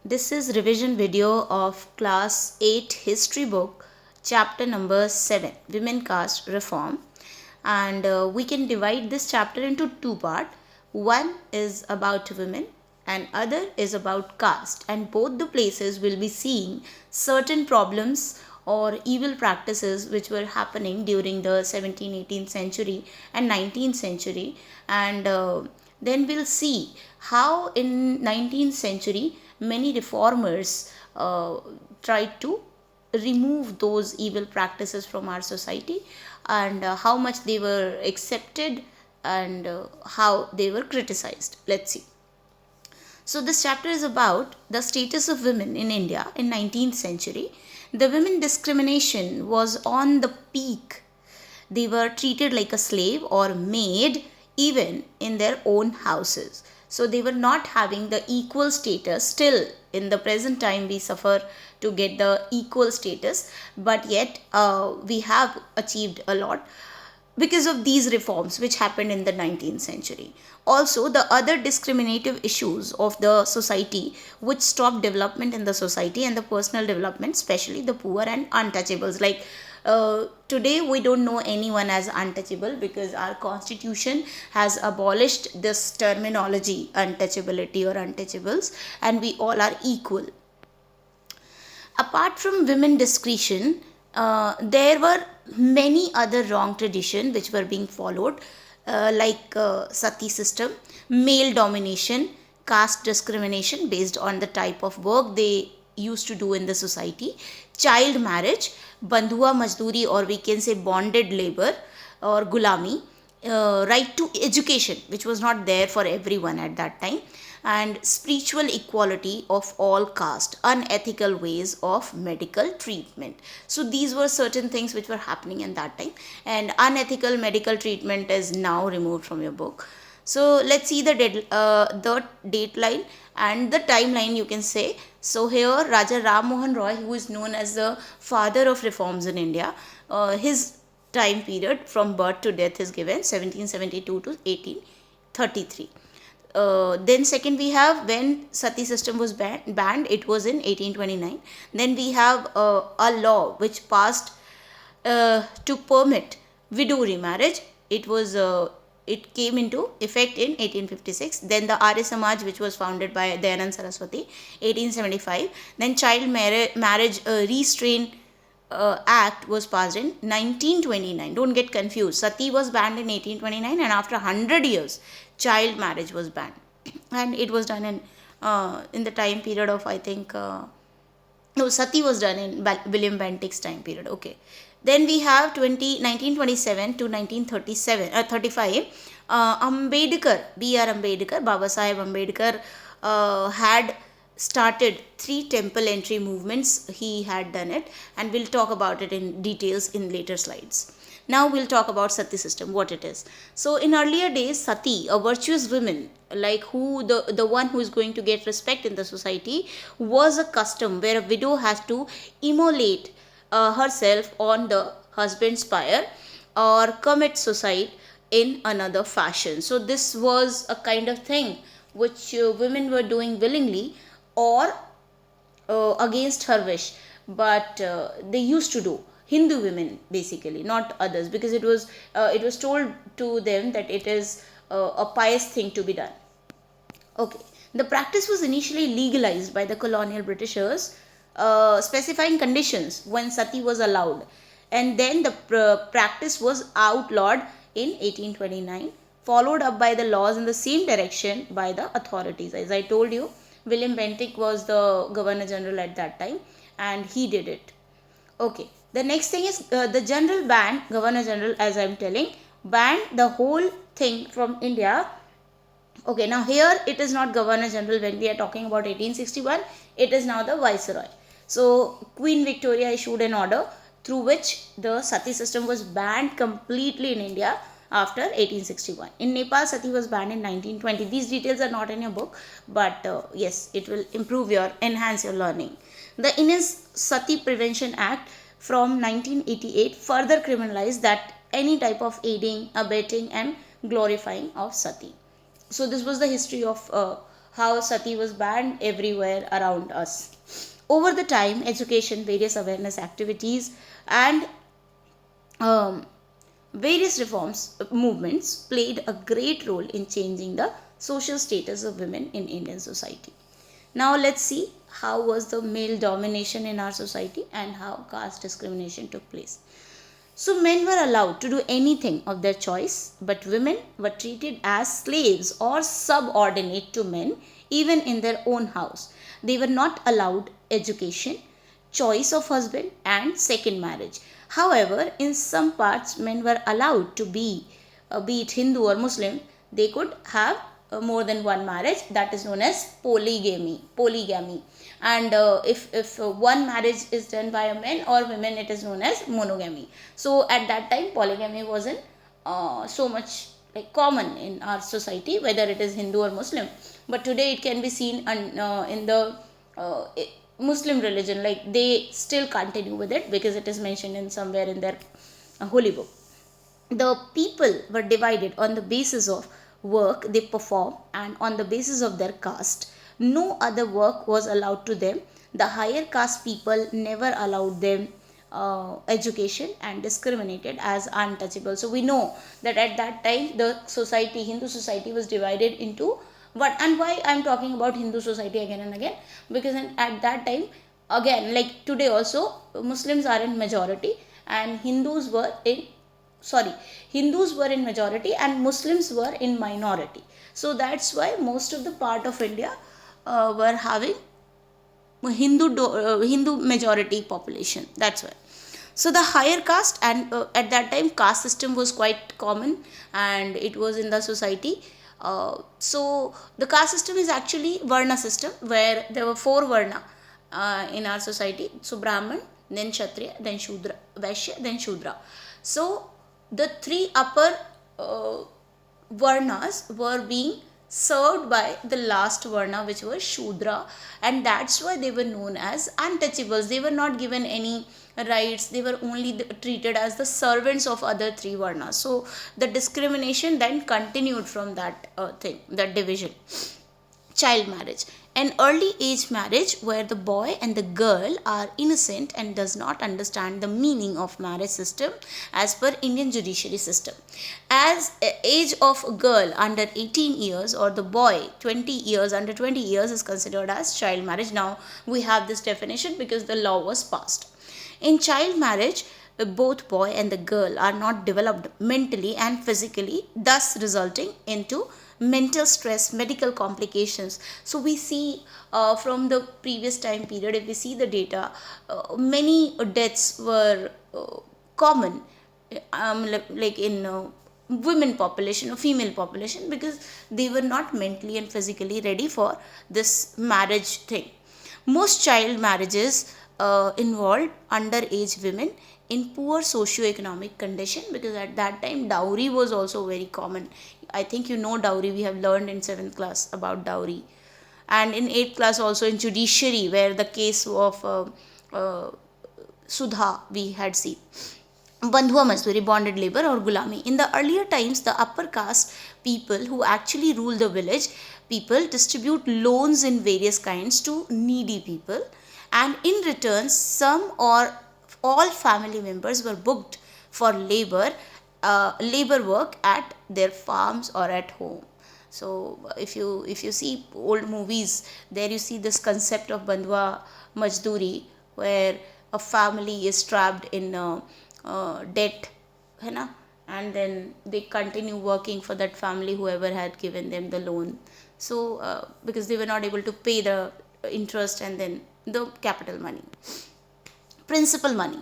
This is revision video of class 8 history book, chapter number 7, Women Caste Reform. And we can divide this chapter into two parts. One is about women and other is about caste, and both the places will be seeing certain problems or evil practices which were happening during the 17th, 18th century and 19th century. And then we'll see how in 19th century many reformers tried to remove those evil practices from our society, and how much they were accepted and how they were criticized. Let's see. So this chapter is about the status of women in India in 19th century. The women discrimination was on the peak. They were treated like a slave or maid even in their own houses. So they were not having the equal status. Still in the present time we suffer to get the equal status, but yet we have achieved a lot because of these reforms which happened in the 19th century. Also, the other discriminative issues of the society which stopped development in the society and the personal development, especially the poor and untouchables. Like today, we don't know anyone as untouchable because our constitution has abolished this terminology, untouchability or untouchables, and we all are equal. Apart from women discretion, there were many other wrong traditions which were being followed, like sati system, male domination, caste discrimination based on the type of work they used to do in the society, child marriage, bandhua majduri, or we can say bonded labor or gulami, right to education which was not there for everyone at that time, and spiritual equality of all caste, unethical ways of medical treatment. So these were certain things which were happening in that time, and unethical medical treatment is now removed from your book. So let's see the dateline and the timeline, you can say. So here Raja Ram Mohan Roy, who is known as the father of reforms in India, his time period from birth to death is given 1772 to 1833. Then second we have when sati system was banned, it was in 1829. Then we have a law which passed to permit widow remarriage. It came into effect in 1856. Then the Arya Samaj, which was founded by Dayanand Saraswati, 1875. Then child marriage restraint act was passed in 1929. Don't get confused. Sati was banned in 1829, and after 100 years, child marriage was banned, and it was done in the time period of, I think, no, Sati was done in William Bentinck's time period. Okay. Then we have 1927 to 1937, 35. Ambedkar, B.R. Ambedkar, Baba Saheb Ambedkar had started 3 temple entry movements. He had done it, and we'll talk about it in details in later slides. Now we'll talk about sati system, what it is. So in earlier days, sati, a virtuous woman, like who the one who is going to get respect in the society, was a custom where a widow has to immolate herself on the husband's pyre or commit suicide in another fashion. So this was a kind of thing which women were doing willingly or against her wish, but they used to do. Hindu women basically, not others, because it was told to them that it is a pious thing to be done. Okay, the practice was initially legalized by the colonial Britishers, specifying conditions when sati was allowed, and then the practice was outlawed in 1829, followed up by the laws in the same direction by the authorities. As I told you, William Bentinck was the Governor General at that time, and he did it. Okay, the next thing is the general ban, Governor General, as I am telling, banned the whole thing from India. Okay, now here it is not Governor General when we are talking about 1861, it is now the Viceroy. So Queen Victoria issued an order through which the sati system was banned completely in India after 1861. In Nepal, sati was banned in 1920. These details are not in your book, but yes, it will enhance your learning. The Indian Sati Prevention Act from 1988 further criminalized that any type of aiding, abetting and glorifying of sati. So this was the history of how sati was banned everywhere around us. Over the time, education, various awareness activities, and um, various reforms movements played a great role in changing the social status of women in Indian society. Now let's see how was the male domination in our society and how caste discrimination took place. So men were allowed to do anything of their choice, but women were treated as slaves or subordinate to men even in their own house. They were not allowed education, choice of husband, and second marriage. However, in some parts, men were allowed to be it Hindu or Muslim, they could have more than one marriage. That is known as polygamy. Polygamy, and if one marriage is done by a man or women, it is known as monogamy. So at that time, polygamy wasn't so much like common in our society, whether it is Hindu or Muslim. But today it can be seen in the Muslim religion, like they still continue with it because it is mentioned in somewhere in their holy book. The people were divided on the basis of work they perform and on the basis of their caste. No other work was allowed to them. The higher caste people never allowed them education and discriminated as untouchable. So we know that at that time the society, Hindu society, was divided into what, and why I'm talking about Hindu society again and again, because at that time, again like today also, Muslims are in majority and Hindus were in majority and Muslims were in minority. So that's why most of the part of India were having Hindu majority population. That's why. So the higher caste, and at that time caste system was quite common and it was in the society. So the caste system is actually Varna system, where there were four Varna in our society. So Brahman, then Kshatriya, then Shudra, Vaishya, then Shudra. So the three upper Varnas were being served by the last Varna, which was Shudra, and that's why they were known as untouchables. They were not given any rights, they were only treated as the servants of other three Varnas. So the discrimination then continued from that that division. Child marriage, an early age marriage where the boy and the girl are innocent and does not understand the meaning of marriage system as per Indian judiciary system. As age of a girl under 18 years or the boy 20 years under 20 years is considered as child marriage. Now we have this definition because the law was passed. In child marriage, both boy and the girl are not developed mentally and physically, thus resulting into mental stress, medical complications. So we see from the previous time period, if we see the data, many deaths were common, like in women population or female population, because they were not mentally and physically ready for this marriage thing. Most child marriages involved underage women in poor socio-economic condition, because at that time dowry was also very common. I think you know dowry, we have learned in 7th class about dowry, and in 8th class also in judiciary, where the case of Sudha we had seen. Bandhua Mazdoori, bonded labor or gulami. In the earlier times, the upper caste people who actually rule the village people distribute loans in various kinds to needy people, and in return some or all family members were booked for labor work at their farms or at home. So if you see old movies, there you see this concept of Bandhwa Mazdoori, where a family is trapped in debt, है ना, and then they continue working for that family, whoever had given them the loan. So because they were not able to pay the interest and then the capital money. Principal money.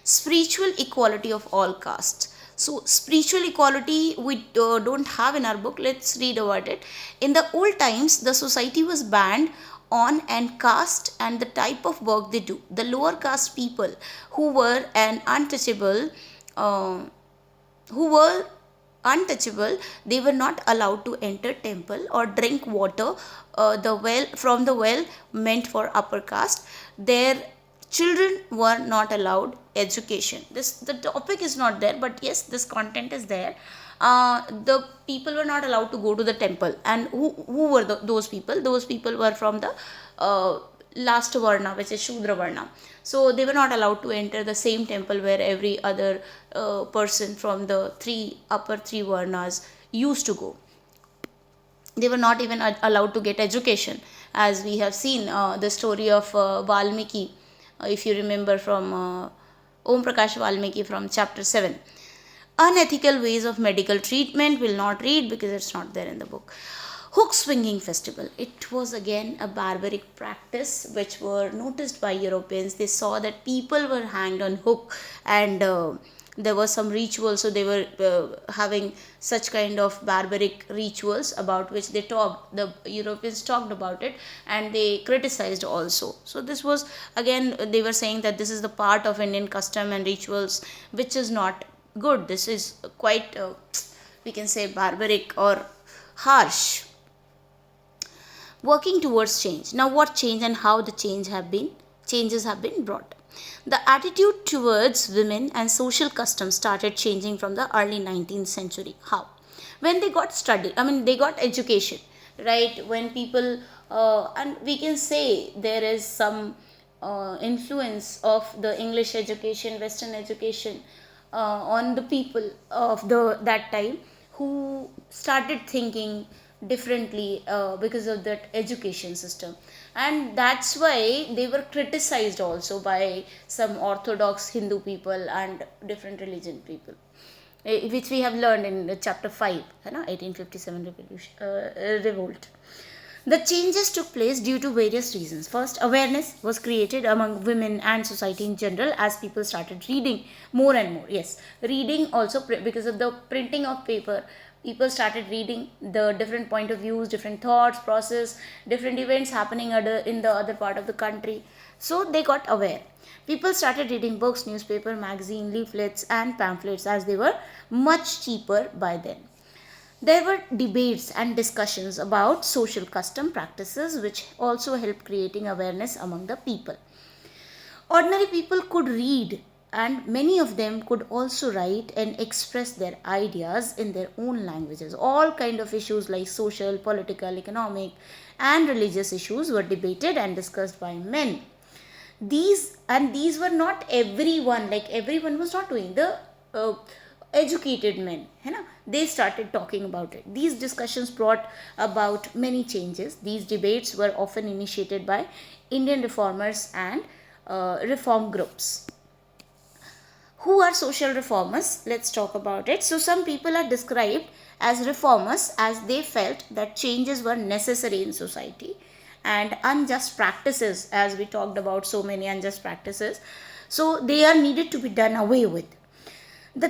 Spiritual equality of all castes. So spiritual equality we don't have in our book. Let's read about it. In the old times, the society was banned on and caste and the type of work they do. The lower caste people who were untouchable, they were not allowed to enter temple or drink water from the well meant for upper caste. Their children were not allowed education. The topic is not there, but yes, this content is there. the people were not allowed to go to the temple. And who were those people? Those people were from the last varna, which is Shudra varna. So they were not allowed to enter the same temple where every other person from the upper three varnas used to go. They were not even allowed to get education, as we have seen the story of Valmiki, if you remember, from Om Prakash Valmiki, from chapter 7. Unethical ways of medical treatment, will not read because it's not there in the book. Hook swinging festival. It was again a barbaric practice which were noticed by Europeans. They saw that people were hanged on hook, and there was some rituals. So they were having such kind of barbaric rituals about which they talked. The Europeans talked about it, and they criticized also. So this was again, they were saying that this is the part of Indian custom and rituals which is not good. This is quite we can say barbaric or harsh. Working towards change. Now what change and how the changes have been brought? The attitude towards women and social customs started changing from the early 19th century. How? When they got study, they got education, right? When people and we can say there is some influence of the English education, Western education on the people of that time, who started thinking differently because of that education system. And that's why they were criticized also by some orthodox Hindu people and different religion people, which we have learned in chapter 5, 1857 revolt. The changes took place due to various reasons. First, awareness was created among women and society in general as people started reading more and more. Yes, reading also, because of the printing of paper, people started reading the different point of views, different thoughts, process, different events happening in the other part of the country. So they got aware. People started reading books, newspaper, magazine, leaflets and pamphlets, as they were much cheaper by then. There were debates and discussions about social custom practices, which also helped creating awareness among the people. Ordinary people could read, and many of them could also write and express their ideas in their own languages. All kind of issues like social, political, economic and religious issues were debated and discussed by men. These were not everyone, like everyone was not doing. The educated men, they started talking about it. These discussions brought about many changes. These debates were often initiated by Indian reformers and reform groups. Who are social reformers? Let's talk about it. So some people are described as reformers as they felt that changes were necessary in society, and unjust practices, as we talked about so many unjust practices, so they are needed to be done away with. The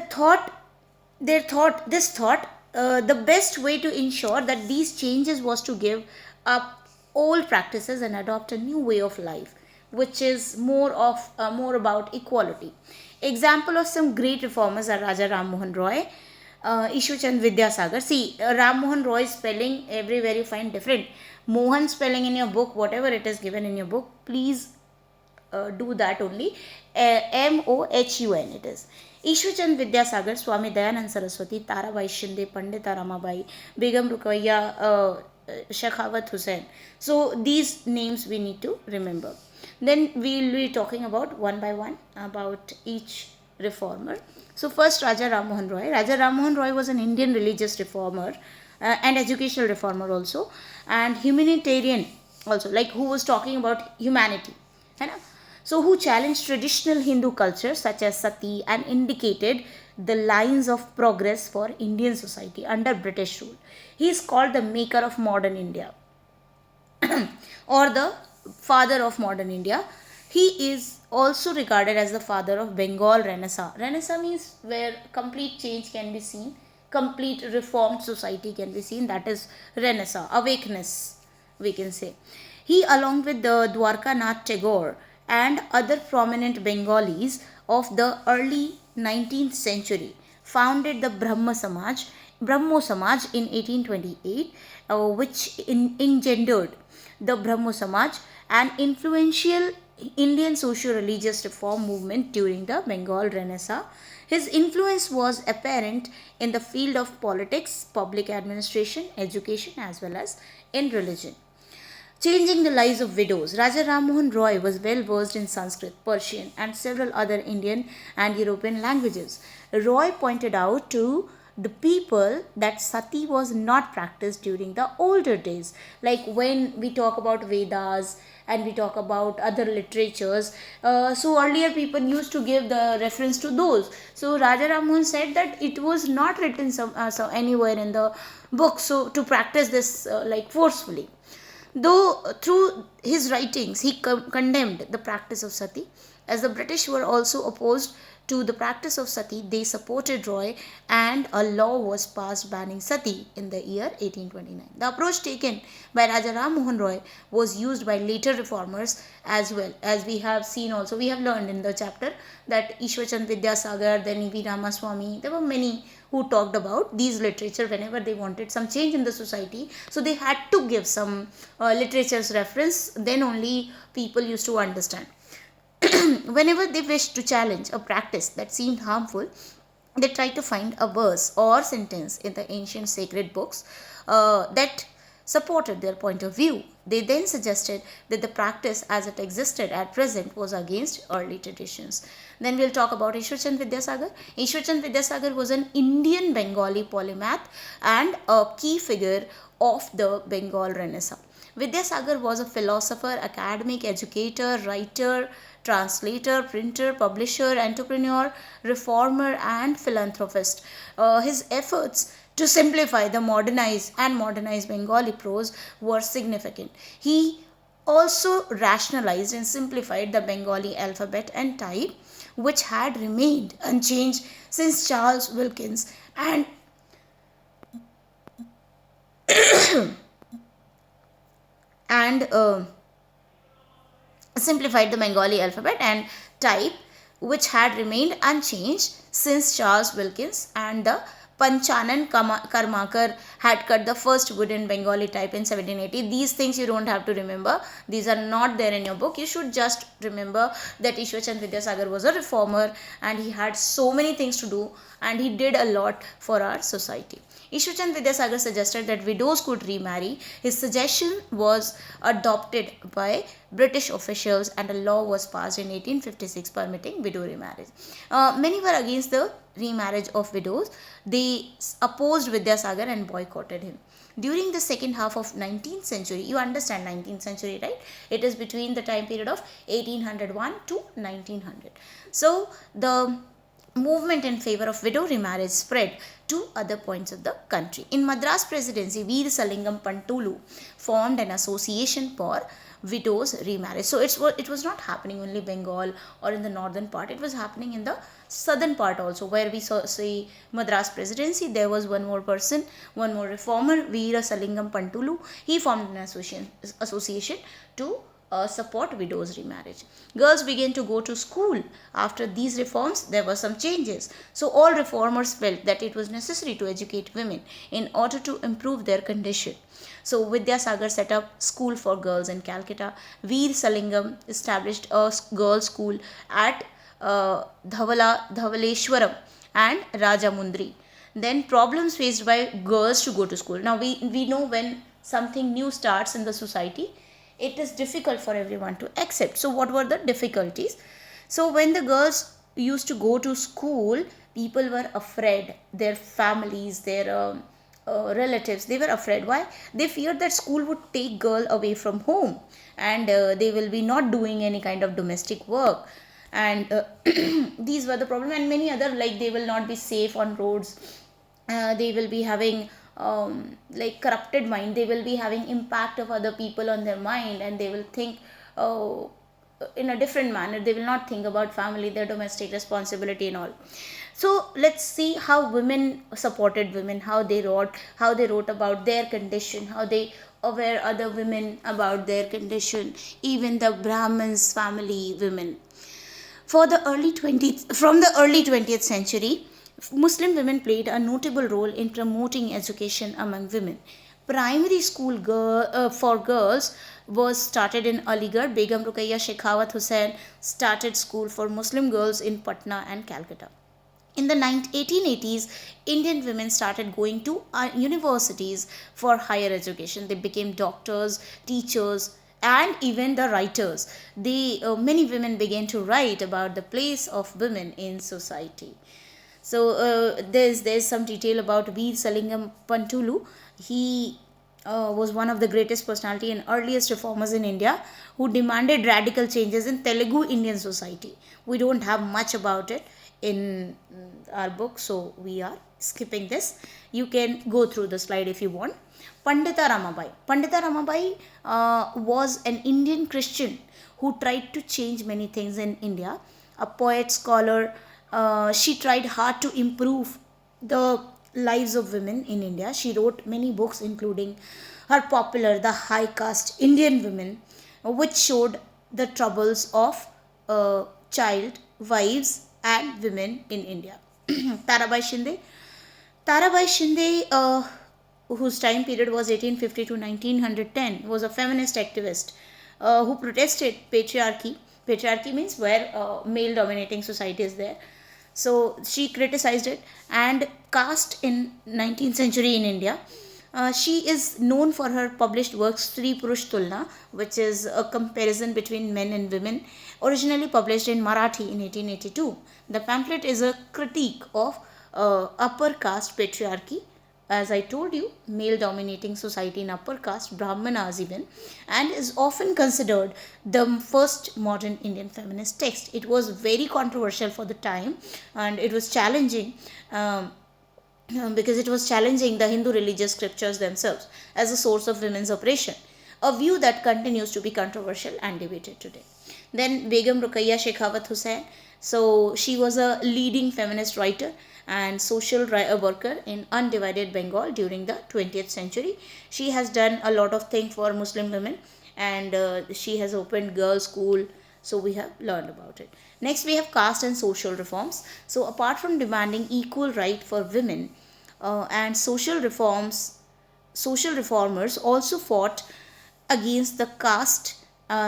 best way to ensure that these changes was to give up old practices and adopt a new way of life, which is more about equality. Example of some great reformers are Raja Ram Mohan Roy, Ishwachand Vidyasagar. See, Ram Mohan Roy spelling everywhere you find different. Mohan spelling in your book, whatever it is given in your book, please do that only. Mohun it is. Ishwachand Vidyasagar, Swami Dayanand Saraswati, Tarabai Shinde, Pandita Ramabai, Begum Rukaiya, Shekhawat Hussain. So these names we need to remember. Then we will be talking about one by one about each reformer. So first, Raja Ram Mohan Roy. Raja Ram Mohan Roy was an Indian religious reformer and educational reformer also, and humanitarian also, like who was talking about humanity. So who challenged traditional Hindu culture such as sati and indicated the lines of progress for Indian society under British rule. He is called the maker of modern India or the father of modern India. He is also regarded as the father of Bengal Renaissance. Renaissance means where complete change can be seen, complete reformed society can be seen. That is Renaissance, awakeness, we can say. He, along with the Dwarka Nath Tagore and other prominent Bengalis of the early 19th century, founded the Brahmo Samaj in 1828, which engendered the Brahmo Samaj, an influential Indian socio-religious reform movement during the Bengal Renaissance. His influence was apparent in the field of politics, public administration, education, as well as in religion. Changing the lives of widows. Raja Ram Mohan Roy was well versed in Sanskrit, Persian, and several other Indian and European languages. Roy pointed out to the people that sati was not practiced during the older days. Like when we talk about Vedas and we talk about other literatures, so earlier people used to give the reference to those. So Raja Ram Mohan said that it was not written anywhere in the book, so to practice this like forcefully. Though through his writings he condemned the practice of sati, as the British were also opposed to the practice of sati, they supported Roy and a law was passed banning sati in the year 1829. The approach taken by Raja Ram Mohan Roy was used by later reformers as well, as we have seen also. We have learned in the chapter that Ishwarchand Vidyasagar, then E.V. Ramaswamy, there were many who talked about these literature whenever they wanted some change in the society. So they had to give some literature's reference, then only people used to understand. Whenever they wished to challenge a practice that seemed harmful, they tried to find a verse or sentence in the ancient sacred books that supported their point of view. They then suggested that the practice as it existed at present was against early traditions. Then we'll talk about Ishwarchand Vidyasagar. Ishwarchand Vidyasagar was an Indian Bengali polymath and a key figure of the Bengal Renaissance. Vidyasagar was a philosopher, academic, educator, writer, translator, printer, publisher, entrepreneur, reformer, and philanthropist. His efforts to simplify the modernized Bengali prose were significant. He also rationalized and simplified the Bengali alphabet and type, which had remained unchanged since Charles Wilkins and and simplified the Bengali alphabet and type, which had remained unchanged since Charles Wilkins and the Panchanan Karmakar had cut the first wooden Bengali type in 1780. These things you don't have to remember. These are not there in your book. You should just remember that Ishwarchand Vidyasagar was a reformer and he had so many things to do and he did a lot for our society. Ishwarchand Vidyasagar suggested that widows could remarry. His suggestion was adopted by British officials and a law was passed in 1856 permitting widow remarriage. Many were against the remarriage of widows. They opposed Vidyasagar and boycotted him. During the second half of 19th century, you understand 19th century, right? It is between the time period of 1801 to 1900. So the movement in favor of widow remarriage spread to other points of the country. In Madras Presidency, Veer Salingam Pantulu formed an association for widows remarriage. So it was not happening only Bengal or in the northern part. It was happening in the southern part also, where we saw say Madras Presidency. There was one more person, one more reformer, Veera Salingam Pantulu. He formed an association to support widows remarriage. Girls began to go to school. After these reforms, there were some changes. So all reformers felt that it was necessary to educate women in order to improve their condition. So Vidyasagar set up school for girls in Calcutta. Veer Salingam established a girls' school at Dhavaleshwaram and Rajamundri. Then problems faced by girls to go to school. Now we know when something new starts in the society, it is difficult for everyone to accept. So what were the difficulties? So when the girls used to go to school, people were afraid. Their families, their relatives, they were afraid. Why? They feared that school would take girl away from home and they will be not doing any kind of domestic work. And these were the problem, and many other, like they will not be safe on roads. They will be having like corrupted mind. They will be having impact of other people on their mind, and they will think in a different manner. They will not think about family, their domestic responsibility and all. So let's see how women supported women, how they wrote about their condition, how they aware other women about their condition, even the Brahmins family women. From the early 20th century, Muslim women played a notable role in promoting education among women. primary school for girls was started in Aligarh. Begum Ruqayya Shekhawat Hussain started school for Muslim girls in Patna and Calcutta. In the 1880s, Indian women started going to universities for higher education. They became doctors, teachers, and even the writers. Many women began to write about the place of women in society. So there's some detail about Veer Salingam Pantulu. He was one of the greatest personality and earliest reformers in India who demanded radical changes in Telugu Indian society. We don't have much about it in our book, so we are skipping this. You can go through the slide if you want. Pandita Ramabai. Pandita Ramabai was an Indian Christian who tried to change many things in India. A poet, scholar, she tried hard to improve the lives of women in India. She wrote many books, including her popular The High Caste Indian Women, which showed the troubles of child, wives, and women in India. Tarabai Shinde. Tarabai Shinde, whose time period was 1850 to 1910, was a feminist activist who protested patriarchy. Patriarchy means where male dominating society is there. So she criticized it, and caste in 19th century in India. She is known for her published work Stree Purush Tulna, which is a comparison between men and women, originally published in Marathi in 1882. The pamphlet is a critique of upper caste patriarchy, as I told you, male dominating society in upper caste, Brahmanas even, and is often considered the first modern Indian feminist text. It was very controversial for the time, and it was challenging. Because it was challenging the Hindu religious scriptures themselves as a source of women's oppression, a view that continues to be controversial and debated today. Then Begum Ruqayya Shekhawat Hussain. So she was a leading feminist writer and social worker in undivided Bengal during the 20th century. She has done a lot of things for Muslim women, and she has opened girls' school. So we have learned about it. Next, we have caste and social reforms. So apart from demanding equal right for women and social reformers also fought against the caste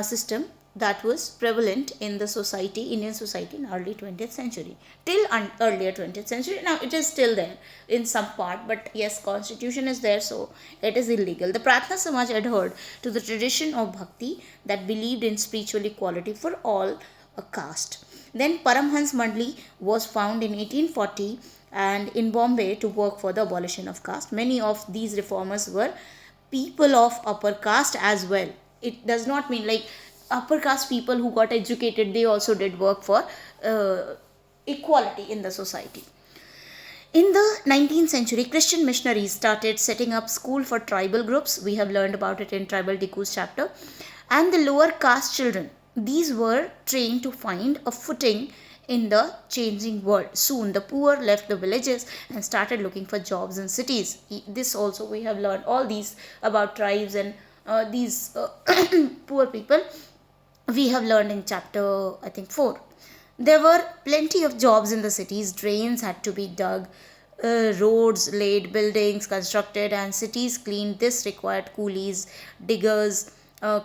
system that was prevalent in the society, Indian society, in early 20th century till earlier 20th century. Now it is still there in some part, but yes, constitution is there, so it is illegal. The Pratna Samaj adhered to the tradition of bhakti that believed in spiritual equality for all a caste. Then Paramhans Mandli was found in 1840 and in Bombay to work for the abolition of caste. Many of these reformers were people of upper caste as well. It does not mean like upper caste people who got educated, they also did work for equality in the society. In the 19th century, Christian missionaries started setting up school for tribal groups. We have learned about it in Tribal Diku's chapter. And the lower caste children, these were trained to find a footing in the changing world. Soon the poor left the villages and started looking for jobs in cities. This also we have learned all these about tribes and these poor people. We have learned in chapter, I think, 4. There were plenty of jobs in the cities. Drains had to be dug, roads laid, buildings constructed, and cities cleaned. This required coolies, diggers,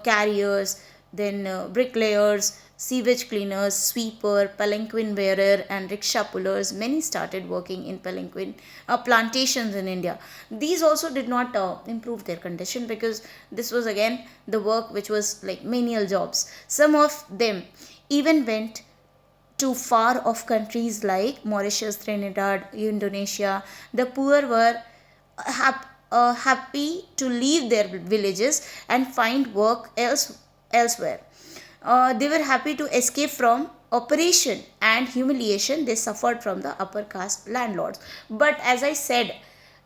carriers, then bricklayers, sewage cleaners, sweeper, palanquin bearer, and rickshaw pullers. Many started working in palanquin plantations in India. These also did not improve their condition, because this was again the work which was like menial jobs. Some of them even went to far off countries like Mauritius, Trinidad, Indonesia. The poor were happy to leave their villages and find work elsewhere. They were happy to escape from oppression and humiliation they suffered from the upper caste landlords. But as I said,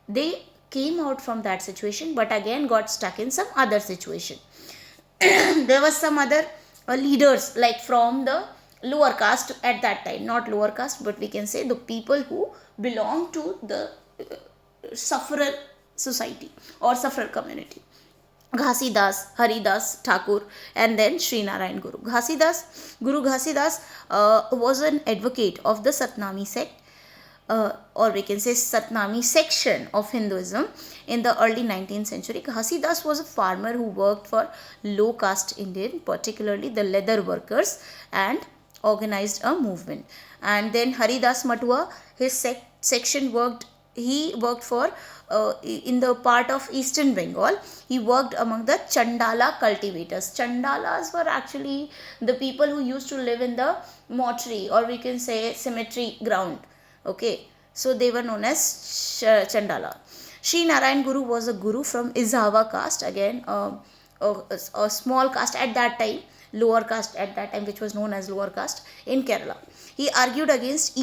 they came out from that situation, but again got stuck in some other situation. There was some other leaders like from the lower caste at that time, not lower caste, but we can say the people who belong to the sufferer society or sufferer community. Ghasidas, Haridas Thakur, and then Srinarayan Guru. Guru Ghasidas was an advocate of the Satnami sect. or we can say Satnami section of Hinduism in the early 19th century. Ghasidas was a farmer who worked for low caste Indian, particularly the leather workers, and organized a movement. And then Haridas Matua, his section worked, he worked for in the part of eastern Bengal. He worked among the Chandala cultivators. Chandalas were actually the people who used to live in the mortuary, or we can say cemetery ground. Okay, so they were known as Chandala. Sri Narayan Guru was a guru from Izhava caste, again a small caste at that time, lower caste at that time, which was known as lower caste in Kerala. He argued against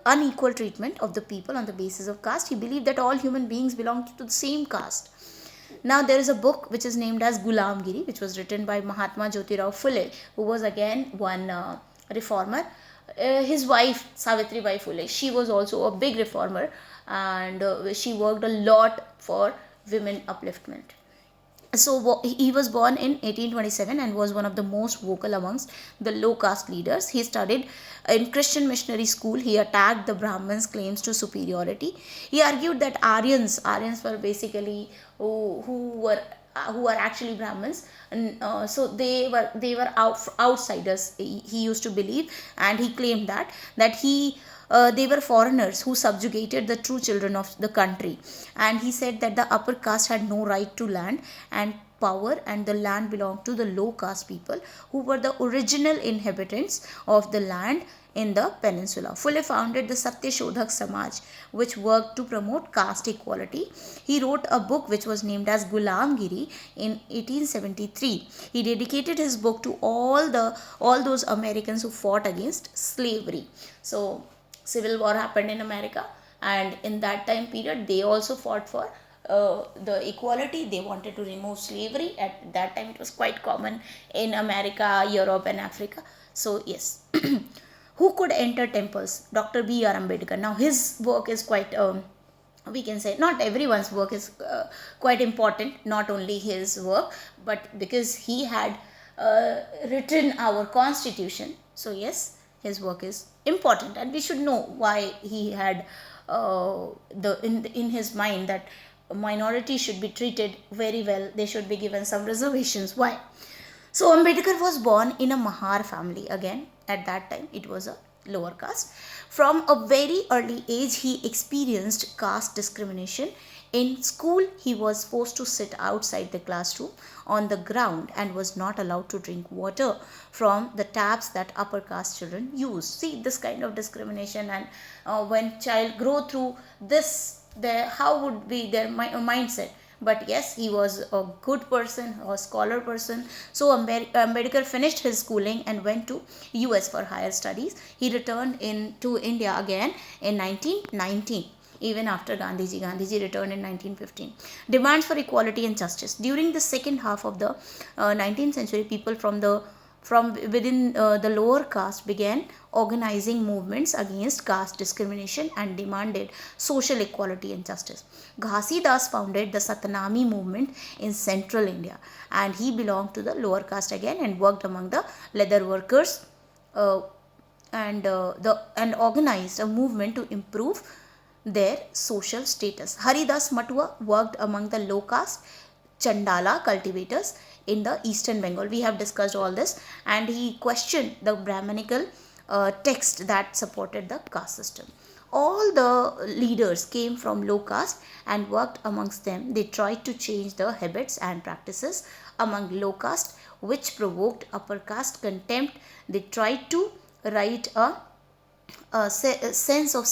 unequal treatment of the people on the basis of caste. He believed that all human beings belonged to the same caste. Now there is a book which is named as Gulamgiri, which was written by Mahatma Jyotirao Phule, who was again one reformer. His wife Savitri Bai Phule, she was also a big reformer, and she worked a lot for women upliftment. So he was born in 1827 and was one of the most vocal amongst the low caste leaders. He studied in Christian missionary school. He attacked the Brahmins' claims to superiority. He argued that Aryans were basically who were actually Brahmins, and so they were outsiders. He used to believe, and he claimed that he they were foreigners who subjugated the true children of the country. And he said that the upper caste had no right to land and power, and the land belonged to the low caste people who were the original inhabitants of the land in the peninsula. Phule founded the Satya Shodhak Samaj, which worked to promote caste equality. He wrote a book which was named as Gulamgiri in 1873. He dedicated his book to all those Americans who fought against slavery. So Civil War happened in America, and in that time period they also fought for the equality. They wanted to remove slavery. At that time it was quite common in America, Europe and Africa. So yes. Who could enter temples? Dr. B.R. Ambedkar. Now his work is quite we can say, not everyone's work is quite important, not only his work, but because he had written our constitution. So yes, his work is important, and we should know why he had in his mind that minorities should be treated very well. They should be given some reservations. Why? So Ambedkar was born in a Mahar family. Again, at that time it was a lower caste. From a very early age he experienced caste discrimination. In school he was forced to sit outside the classroom on the ground and was not allowed to drink water from the taps that upper caste children use. See this kind of discrimination, and when child grow through this, how would be their mindset? But yes, he was a good person, a scholar person. So Ambedkar finished his schooling and went to US for higher studies. He returned to India again in 1919. Even after Gandhiji returned in 1915. Demands for equality and justice. During the second half of the 19th century, people from within the lower caste began organizing movements against caste discrimination and demanded social equality and justice. Ghasidas founded the Satnami movement in central India, and he belonged to the lower caste again and worked among the leather workers and organized a movement to improve their social status. Haridas Matua worked among the low caste Chandala cultivators in the eastern Bengal. We have discussed all this, and he questioned the Brahmanical text that supported the caste system. All the leaders came from low caste and worked amongst them. They tried to change the habits and practices among low caste, which provoked upper caste contempt. They tried to write a sense of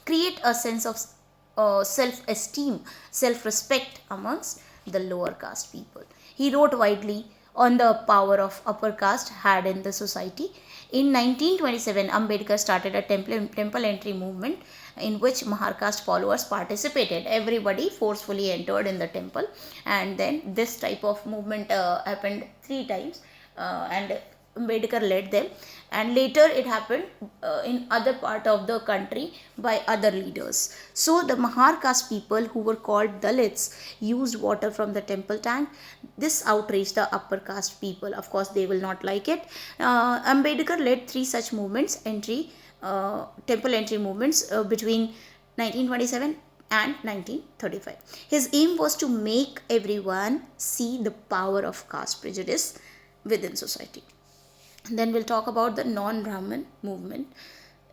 create a sense of self-esteem, self-respect amongst the lower caste people. He wrote widely on the power of upper caste had in the society. In 1927, Ambedkar started a temple entry movement in which Mahar caste followers participated. Everybody forcefully entered in the temple, and then this type of movement happened 3 times, and Ambedkar led them, and later it happened in other part of the country by other leaders. So the Mahar caste people, who were called Dalits, used water from the temple tank. This outraged the upper caste people. Of course, they will not like it. Ambedkar led 3 such movements: entry, temple entry movements between 1927 and 1935. His aim was to make everyone see the power of caste prejudice within society. Then we'll talk about the non-Brahmin movement,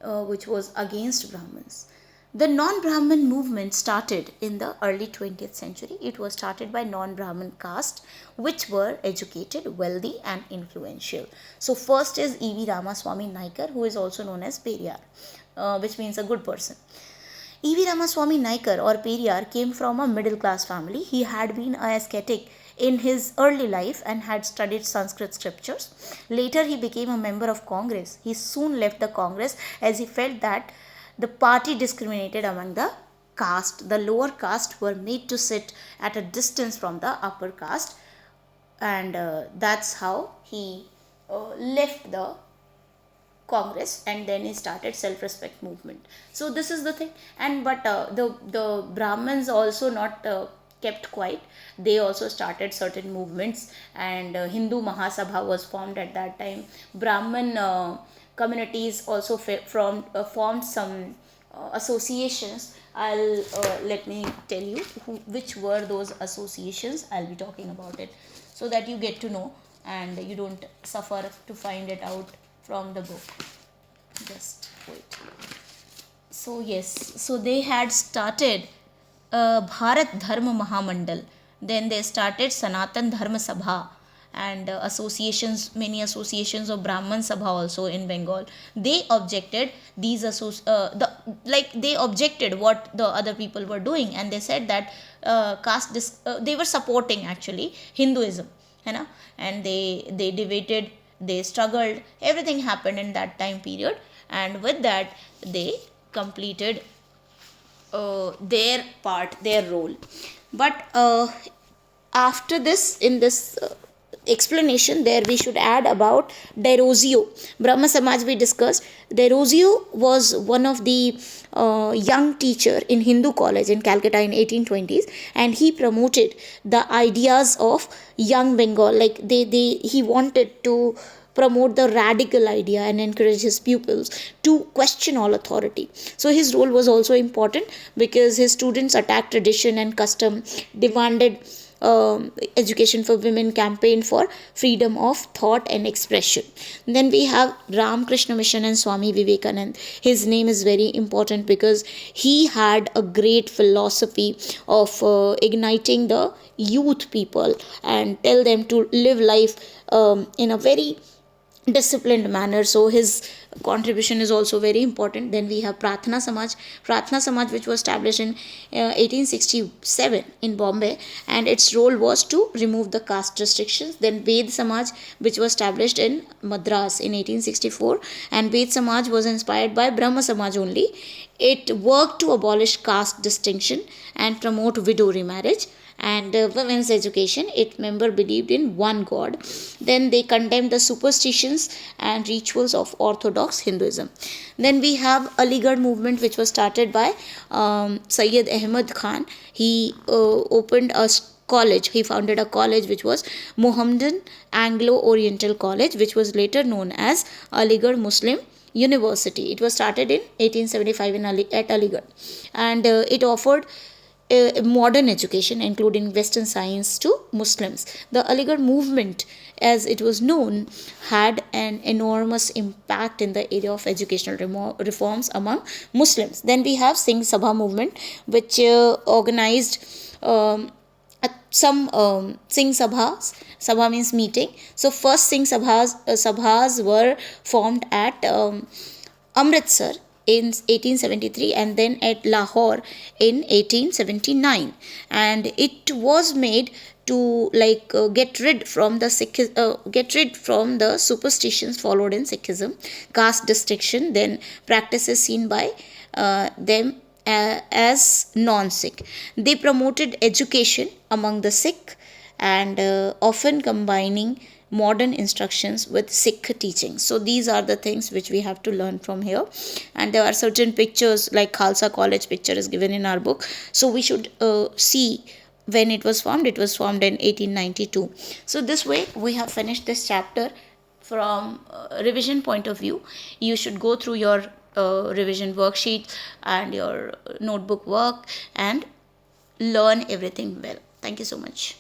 which was against Brahmins. The non-Brahmin movement started in the early 20th century. It was started by non-Brahmin caste, which were educated, wealthy, and influential. So first is E.V. Ramaswamy Naikar, who is also known as Periyar, which means a good person. E.V. Ramaswamy Naikar or Periyar came from a middle class family. He had been a ascetic in his early life and had studied Sanskrit scriptures. Later, he became a member of Congress. He soon left the Congress as he felt that the party discriminated among the caste. The lower caste were made to sit at a distance from the upper caste, and that's how he left the Congress, and then he started self-respect movement. So this is the thing. And but the Brahmins also not kept quiet. They also started certain movements, and Hindu Mahasabha was formed at that time. Brahmin communities also formed some associations. I'll let me tell you which were those associations. I'll be talking about it so that you get to know and you don't suffer to find it out from the book. Just wait. So yes, so they had started Bharat Dharma Mahamandal. Then they started Sanatan Dharma Sabha, and many associations of Brahman Sabha also in Bengal. They objected they objected what the other people were doing, and they said that they were supporting actually Hinduism, and they debated, they struggled, everything happened in that time period, and with that they completed their role. But after this, in this explanation, there we should add about Derozio. Brahma Samaj we discussed. Derozio was one of the young teacher in Hindu college in Calcutta in 1820s, and he promoted the ideas of young Bengal. Like he wanted to promote the radical idea and encourage his pupils to question all authority. So his role was also important because his students attacked tradition and custom, demanded education for women, campaigned for freedom of thought and expression. Then we have Ramakrishna Mission and Swami Vivekanand. His name is very important because he had a great philosophy of igniting the youth people and tell them to live life in a very disciplined manner. So his contribution is also very important. Then we have Pratna Samaj, which was established in 1867 in Bombay, and its role was to remove the caste restrictions. Then Ved Samaj, which was established in Madras in 1864, and Ved Samaj was inspired by Brahma Samaj only. It worked to abolish caste distinction and promote widow remarriage and women's education. Its member believed in one god. Then they condemned the superstitions and rituals of orthodox Hinduism. Then we have Aligarh movement, which was started by Sayyid Ahmad Khan. He opened a college. He founded a college which was Mohammedan Anglo-Oriental College, which was later known as Aligarh Muslim University. It was started in 1875 at Aligarh, and it offered modern education, including Western science, to Muslims. The Aligarh movement, as it was known, had an enormous impact in the area of educational reforms among Muslims. Then we have Singh Sabha movement, which organized some Singh Sabhas. Sabha means meeting. So first Singh Sabhas were formed at Amritsar in 1873 and then at Lahore in 1879, and it was made to get rid from the superstitions followed in Sikhism, caste distinction, then practices seen by them as non-Sikh. They promoted education among the Sikh and often combining modern instructions with Sikh teaching. So these are the things which we have to learn from here, and there are certain pictures, like Khalsa College picture is given in our book. So we should see when it was formed. It was formed in 1892. So this way we have finished this chapter. From revision point of view, you should go through your revision worksheet and your notebook work, and learn everything well. Thank you so much.